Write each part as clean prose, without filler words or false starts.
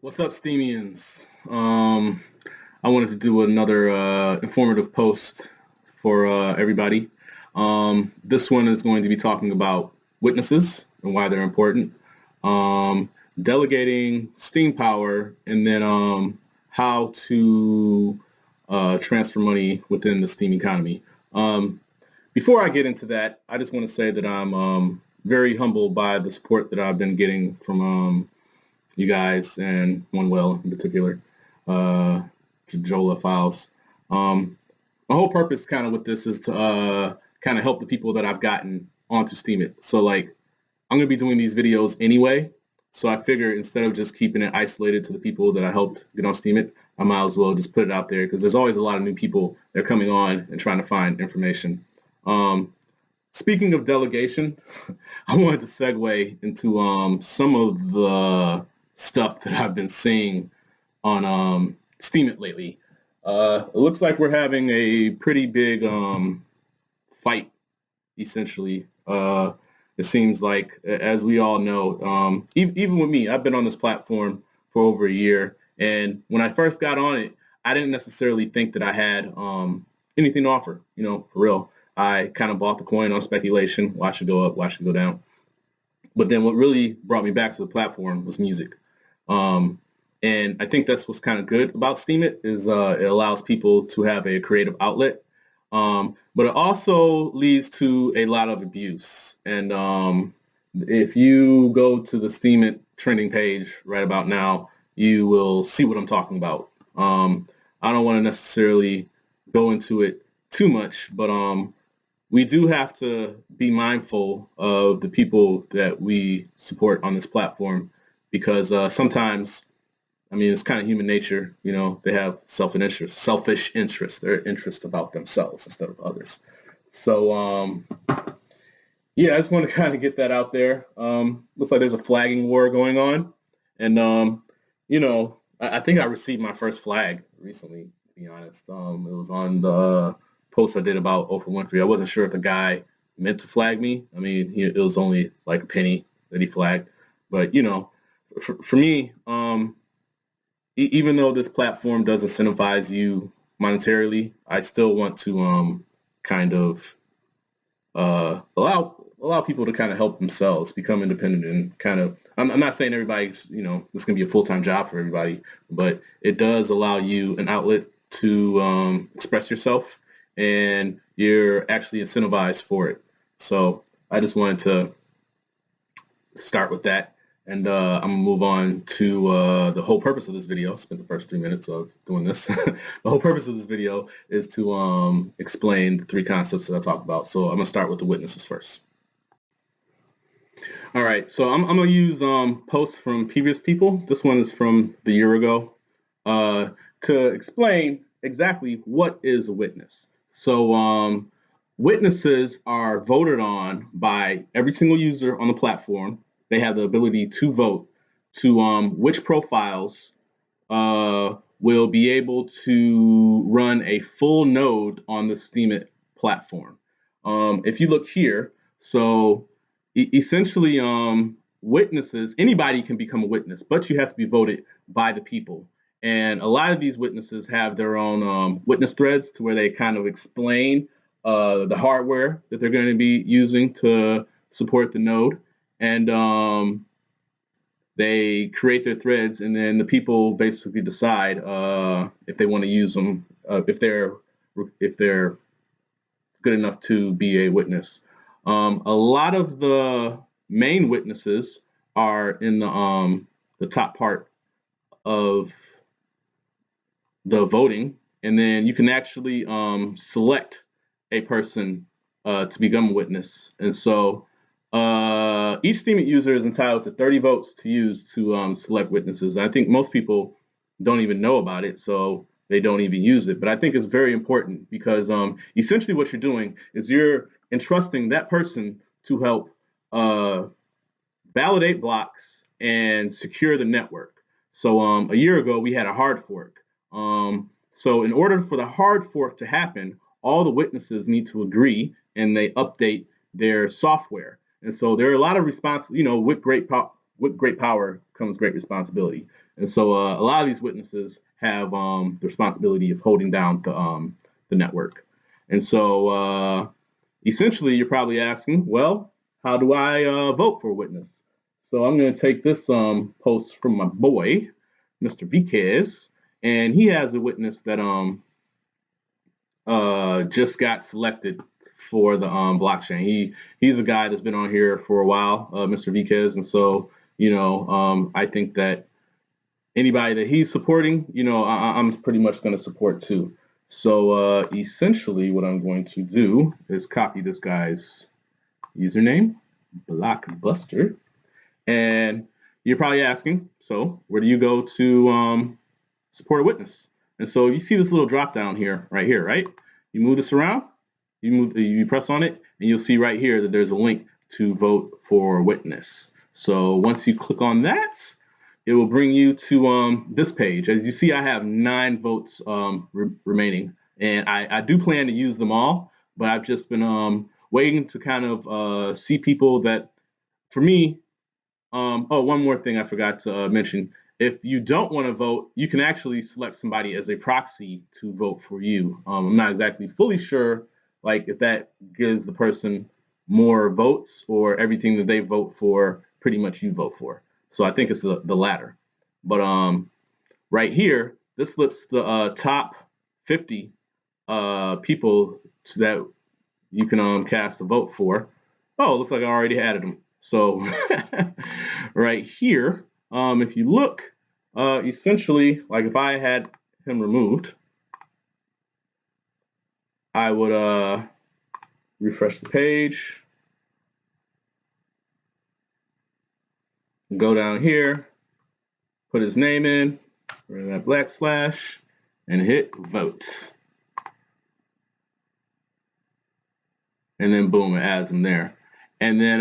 What's up, Steemians? I wanted to do another informative post for everybody. This one is going to be talking about witnesses and why they're important, delegating Steam power, and then how to transfer money within the Steam economy. Before I get into that, I just want to say that I'm very humbled by the support that I've been getting from you guys and one well in particular, uh, Jola Files. My whole purpose kind of with this is to kind of help the people that I've gotten onto Steemit. So like, I'm going to be doing these videos anyway. So I figure instead of just keeping it isolated to the people that I helped get on Steemit, I might as well just put it out there because there's always a lot of new people that are coming on and trying to find information. Um, Speaking of delegation, I wanted to segue into some of the stuff that I've been seeing on Steemit lately. It looks like we're having a pretty big fight, essentially. It seems like, as we all know, even with me, I've been on this platform for over a year, and when I first got on it, I didn't necessarily think that I had anything to offer, for real. I kind of bought the coin on speculation, watch it go up, watch it go down. But then what really brought me back to the platform was music. Um, and I think that's what's kind of good about Steemit is it allows people to have a creative outlet. But it also leads to a lot of abuse. And if you go to the Steemit trending page right about now, you will see what I'm talking about. I don't want to necessarily go into it too much, but we do have to be mindful of the people that we support on this platform because sometimes, I mean, it's kind of human nature, they have selfish interest, their interest about themselves instead of others. So, yeah, I just want to kind of get that out there. Looks like there's a flagging war going on. And, I think I received my first flag recently, to be honest. It was on the post I did about Oprah Winfrey. I wasn't sure if the guy meant to flag me. I mean, it was only like a penny that he flagged. But, for me, even though this platform does incentivize you monetarily, I still want to kind of allow people to kind of help themselves, become independent, and kind of. I'm not saying everybody, it's going to be a full-time job for everybody, but it does allow you an outlet to express yourself, and you're actually incentivized for it. So I just wanted to start with that. And I'm going to move on to the whole purpose of this video. I spent the first 3 minutes of doing this. The whole purpose of this video is to explain the three concepts that I talked about. So I'm going to start with the witnesses first. All right, so I'm going to use posts from previous people. This one is from the year ago to explain exactly what is a witness. So witnesses are voted on by every single user on the platform. They have the ability to vote to which profiles will be able to run a full node on the Steemit platform. If you look here, so essentially witnesses, anybody can become a witness, but you have to be voted by the people. And a lot of these witnesses have their own witness threads to where they kind of explain the hardware that they're going to be using to support the node. And they create their threads, and then the people basically decide if they want to use them, if they're good enough to be a witness. A lot of the main witnesses are in the top part of the voting, and then you can actually select a person to become a witness. And so each Steemit user is entitled to 30 votes to use to select witnesses. And I think most people don't even know about it, so they don't even use it. But I think it's very important because essentially what you're doing is you're entrusting that person to help validate blocks and secure the network. So a year ago, we had a hard fork. So in order for the hard fork to happen, all the witnesses need to agree and they update their software. And so there are a lot of with great with great power comes great responsibility. And so a lot of these witnesses have the responsibility of holding down the network. And so essentially, you're probably asking, well, how do I vote for a witness? So I'm going to take this post from my boy, Mr. Viquez, and he has a witness that just got selected for the blockchain. He's a guy that's been on here for a while, Mr. Viquez, and so I think that anybody that he's supporting, I'm pretty much going to support too. So essentially, what I'm going to do is copy this guy's username, Blockbuster, and you're probably asking, so where do you go to support a witness? And so you see this little drop down here, right here, right? You move this around, you press on it, and you'll see right here that there's a link to vote for a witness. So once you click on that, it will bring you to this page. As you see, I have 9 votes remaining, and I do plan to use them all, but I've just been waiting to kind of see people that, for me, oh, one more thing I forgot to mention. If you don't want to vote, you can actually select somebody as a proxy to vote for you. I'm not exactly fully sure, like if that gives the person more votes or everything that they vote for, pretty much you vote for. So I think it's the latter. But right here, this lists the top 50 people that you can cast a vote for. Oh, it looks like I already added them. So right here, if you look, essentially, like if I had him removed, I would refresh the page, go down here, put his name in, rid of that /, and hit vote. And then boom, it adds him there. And then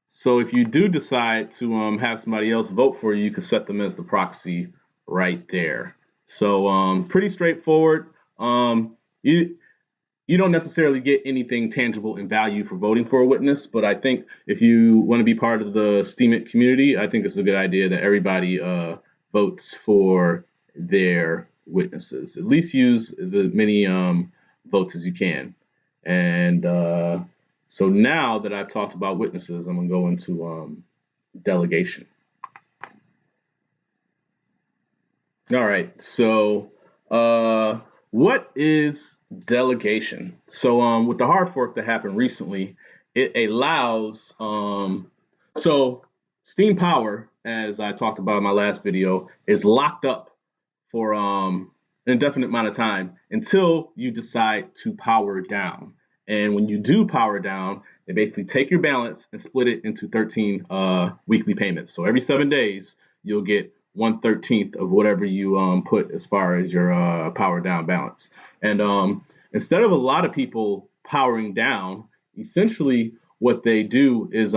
so if you do decide to have somebody else vote for you, you can set them as the proxy right there. So pretty straightforward. You don't necessarily get anything tangible in value for voting for a witness, but I think if you want to be part of the Steemit community, I think it's a good idea that everybody votes for their witnesses. At least use the many votes as you can. And so now that I've talked about witnesses, I'm going to go into delegation. All right, so what is delegation? So with the hard fork that happened recently, it allows, so Steem Power, as I talked about in my last video, is locked up for an indefinite amount of time until you decide to power down. And when you do power down, they basically take your balance and split it into 13 weekly payments. So every 7 days, you'll get 1/13 of whatever you put as far as your power down balance. And instead of a lot of people powering down, essentially what they do is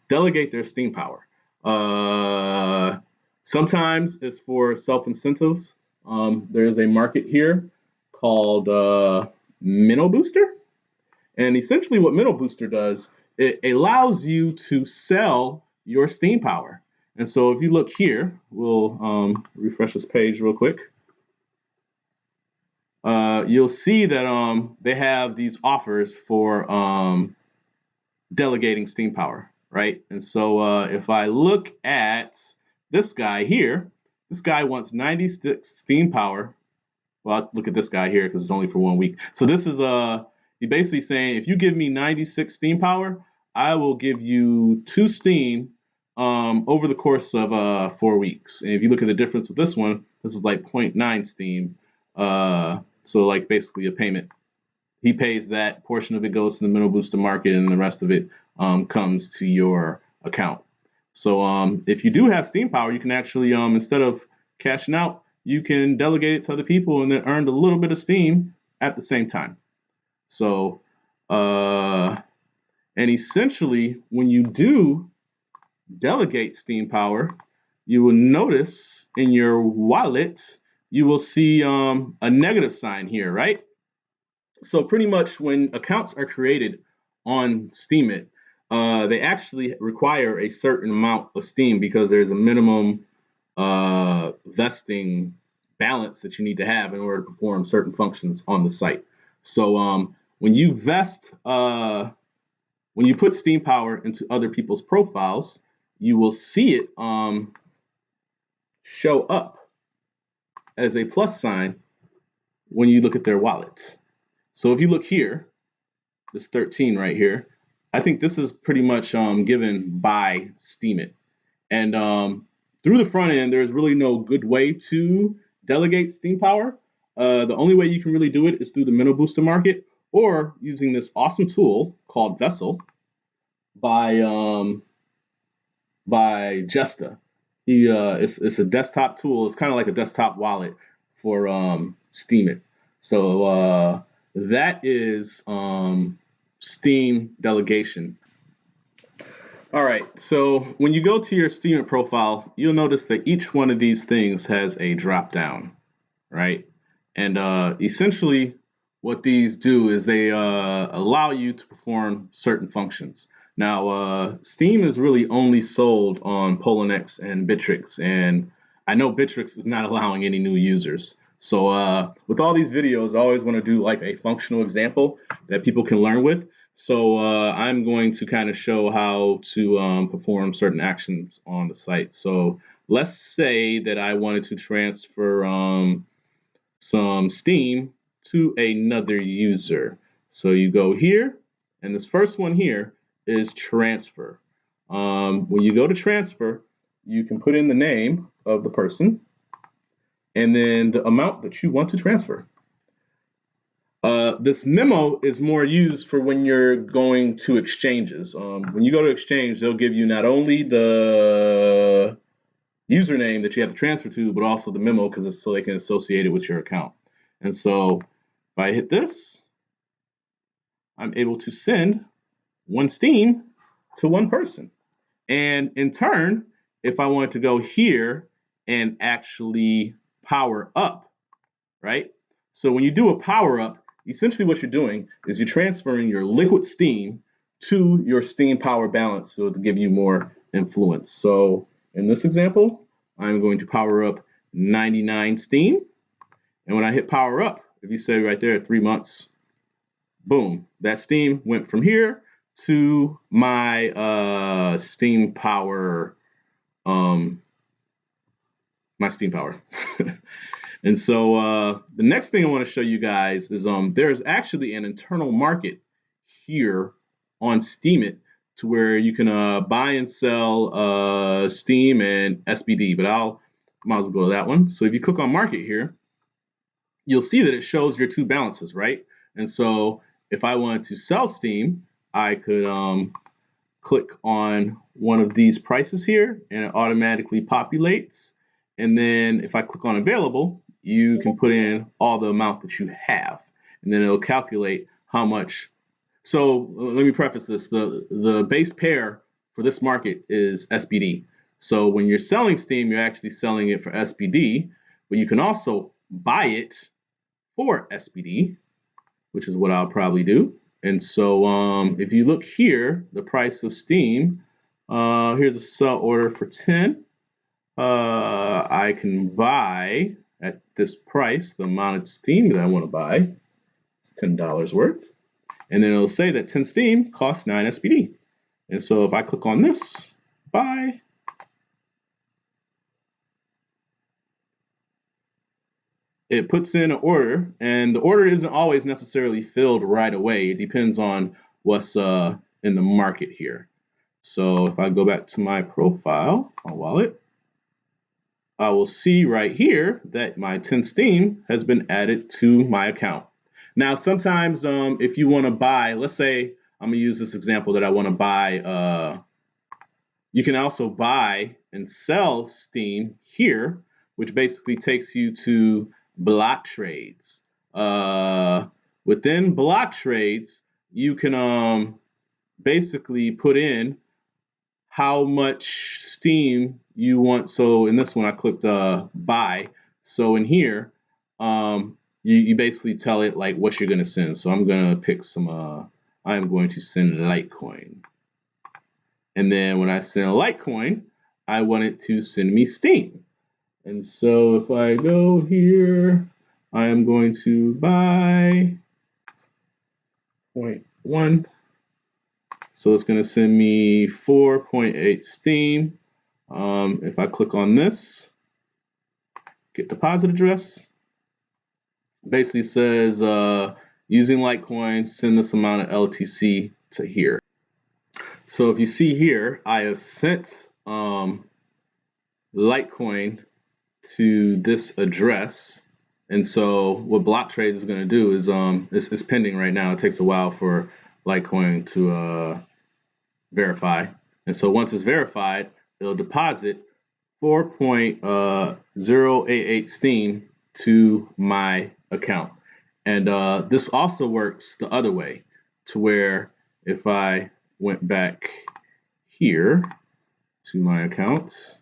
delegate their Steem power. Sometimes it's for self-incentives. There's a market here called Minnow Booster. And essentially what Minnow Booster does, it allows you to sell your Steem power. And so if you look here, we'll refresh this page real quick. You'll see that they have these offers for delegating Steem power, right? And so if I look at this guy here, this guy wants 96 Steem power. Well, I'll look at this guy here because it's only for 1 week. So this is he's basically saying if you give me 96 Steem power, I will give you 2 Steem over the course of 4 weeks. And if you look at the difference with this one, this is like 0.9 Steem. So like basically a payment. He pays that, portion of it goes to the Minnow Booster market, and the rest of it comes to your account. So if you do have Steem power, you can actually, instead of cashing out, you can delegate it to other people and then earn a little bit of Steem at the same time. So, and essentially, when you do delegate Steem power, you will notice in your wallet, you will see a negative sign here, right? So pretty much when accounts are created on Steemit, they actually require a certain amount of Steem because there's a minimum vesting balance that you need to have in order to perform certain functions on the site. So when you when you put Steem power into other people's profiles, you will see it show up as a plus sign when you look at their wallet. So if you look here, this 13 right here, I think this is pretty much given by Steemit. And through the front end, there's really no good way to delegate Steem power. The only way you can really do it is through the Minnow Booster market or using this awesome tool called Vessel by Jesta. It's a desktop tool. It's kind of like a desktop wallet for Steemit. So that is Steem delegation. All right, so when you go to your Steemit profile, you'll notice that each one of these things has a drop down, right? And essentially what these do is they allow you to perform certain functions. Now, Steem is really only sold on Poloniex and Bittrex, and I know Bittrex is not allowing any new users. So with all these videos, I always want to do like a functional example that people can learn with. So I'm going to kind of show how to perform certain actions on the site. So let's say that I wanted to transfer some Steem to another user. So you go here, and this first one here is transfer. When you go to transfer, you can put in the name of the person and then the amount that you want to transfer. This memo is more used for when you're going to exchanges. When you go to exchange, they'll give you not only the username that you have to transfer to, but also the memo because it's so they can associate it with your account. And so if I hit this, I'm able to send one Steem to one person. And in turn, if I wanted to go here and actually power up, right? So when you do a power up, essentially what you're doing is you're transferring your liquid Steem to your Steem power balance so to give you more influence. So in this example, I'm going to power up 99 Steem. And when I hit power up, if you say right there 3 months, boom, that Steem went from here to my Steem power, my Steem power. And so the next thing I want to show you guys is there's actually an internal market here on Steemit to where you can buy and sell Steem and SBD, but I might as well go to that one. So if you click on market here, you'll see that it shows your two balances, right? And so if I wanted to sell Steem, I could click on one of these prices here and it automatically populates. And then if I click on available, you can put in all the amount that you have, and then it'll calculate how much. So let me preface this. The base pair for this market is SBD. So when you're selling Steem, you're actually selling it for SBD, but you can also buy it for SBD, which is what I'll probably do. And so if you look here, the price of Steem, here's a sell order for 10. I can buy at this price the amount of Steem that I want to buy. It's $10 worth. And then it'll say that 10 Steem costs 9 SBD. And so if I click on this, buy, it puts in an order, and the order isn't always necessarily filled right away. It depends on what's in the market here. So if I go back to my profile, my wallet, I will see right here that my 10 Steem has been added to my account. Now, sometimes if you want to buy, let's say I'm going to use this example that I want to buy, you can also buy and sell Steem here, which basically takes you to block trades. Within block trades, you can basically put in how much Steem you want. So in this one, I clicked buy. So in here, you basically tell it like what you're going to send. So I'm going to pick some, I'm going to send Litecoin. And then when I send Litecoin, I want it to send me Steem. And so if I go here, I am going to buy 0.1. So it's going to send me 4.8 Steem. If I click on this, get deposit address, basically says using Litecoin, send this amount of LTC to here. So if you see here, I have sent Litecoin to this address. And so what block trades is going to do is it's pending right now. It takes a while for Litecoin to verify. And so once it's verified, it'll deposit 4.088 Steem to my account. And this also works the other way, to where if I went back here to my account,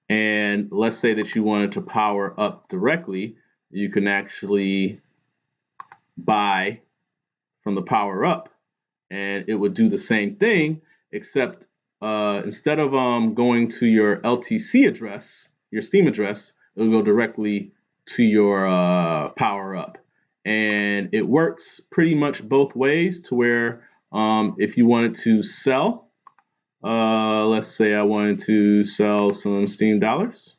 and let's say that you wanted to power up directly, you can actually buy from the power up, and it would do the same thing, except instead of going to your LTC address, your Steem address, it'll go directly to your power up. And it works pretty much both ways, to where if you wanted to sell, let's say I wanted to sell some Steem dollars.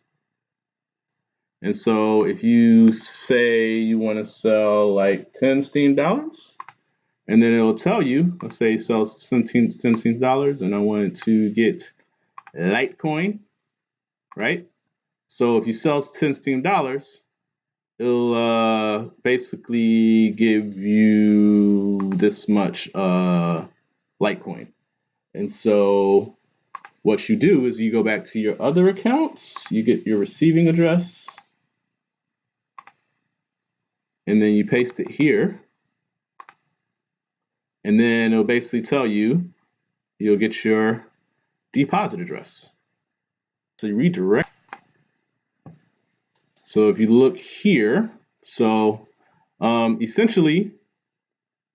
And so if you say you want to sell like 10 Steem dollars, and then it'll tell you, let's say sell 10 Steem dollars, and I wanted to get Litecoin, right? So if you sell 10 Steem dollars, it'll basically give you this much Litecoin. And so what you do is you go back to your other accounts, you get your receiving address, and then you paste it here. And then it'll basically tell you, you'll get your deposit address. So you redirect. So if you look here, so essentially,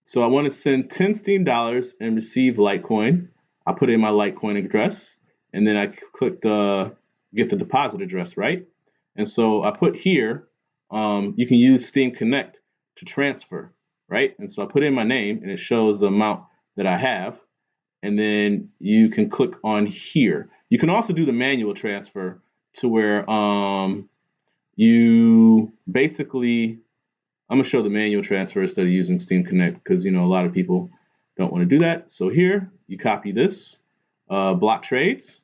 so I want to send 10 Steem dollars and receive Litecoin. I put in my Litecoin address, and then I click the get the deposit address, right? And so I put here, you can use Steem Connect to transfer, right? And so I put in my name, and it shows the amount that I have. And then you can click on here. You can also do the manual transfer, to where you basically, I'm gonna show the manual transfer instead of using Steem Connect, because a lot of people don't want to do that. So here, you copy this, block trades.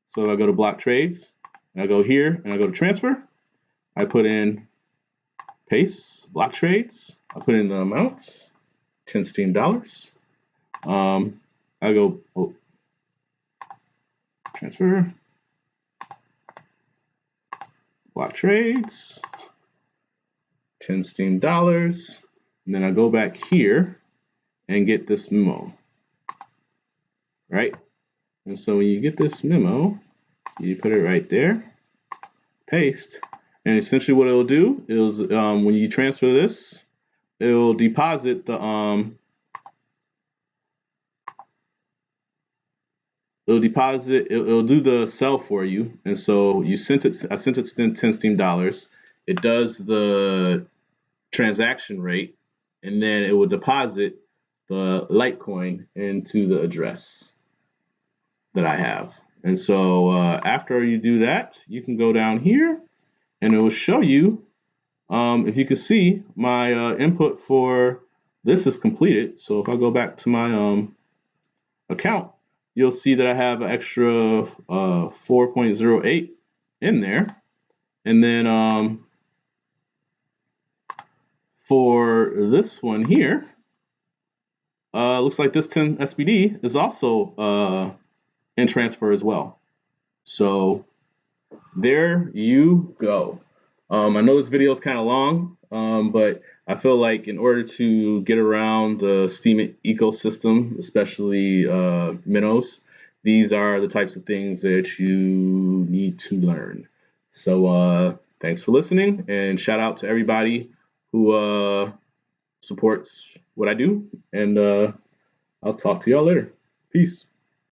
So if I go to block trades, and I go here, and I go to transfer, I put in paste block trades. I put in the amount, 10 Steem dollars. I go transfer, block trades, 10 Steem dollars, and then I go back here and get this memo, right? And so when you get this memo, you put it right there, paste, and essentially what it'll do is when you transfer this, it'll deposit the it'll do the sell for you. And so I sent it 10 Steem dollars. It does the transaction rate, and then it will deposit the Litecoin into the address that I have. And so after you do that, you can go down here, and it will show you, if you can see, my input for this is completed. So if I go back to my account, you'll see that I have an extra 4.08 in there. And then for this one here, looks like this 10 SBD is also in transfer as well. So there you go. I know this video is kind of long, but I feel like in order to get around the Steemit ecosystem, especially minnows, these are the types of things that you need to learn. So thanks for listening, and shout out to everybody who supports what I do. And I'll talk to y'all later. Peace.